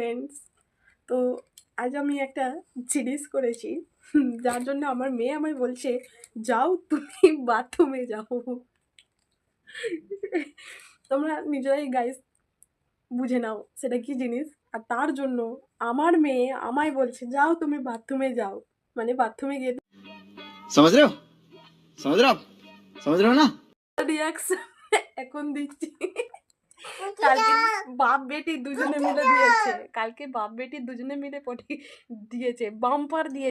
Friends, তো আজ আমি একটা জিনিস করেছি যার জন্য আমার মেয়ে আমায় বলছে যাও তুমি বাথরুমে যাও। তোমরা নিজেরাই গাইস বুঝে নাও সেটা কি জিনিস। আর তার জন্য আমার মেয়ে আমায় বলছে যাও তুমি বাথরুমে যাও, মানে বাথরুমে গিয়ে समझ रहे हो समझ रहे हो आप समझ रहे हो ना রিয়াকশন এখন দিচ্ছি। কালকে বাপ বেটি দুজনে মিলে দিয়েছে, কালকে বাপ বেটি দুজনে মিলে পটি দিয়েছে, বাম্পার দিয়ে।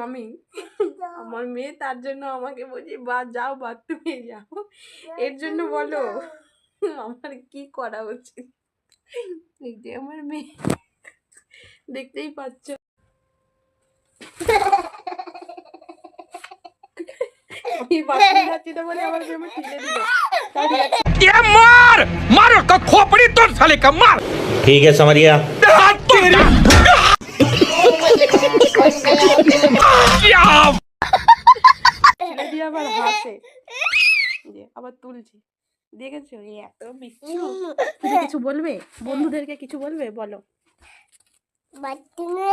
আমি আমার মেয়ে তার জন্য আমাকে বলছি বা যাও বাথরুমে যাও। এর জন্য বলো আমার কি করা উচিত। এই যে আমার মেয়ে, দেখতেই পাচ্ছ আমি বাথরুমে যাচ্ছি না বলে আমার মেয়ে আমার ঠেলে দিল। ये मार मार उसका खोपड़ी तोड़ साले का मार। ठीक है समझ गया। ঠেলে দিয়ে আবার হাসে, যে আবার তুলছি, দেখেছো এত মিষ্টি। তুমি কিছু বলবে বন্ধুদেরকে, কিছু বলবে বলো। বাথরুমে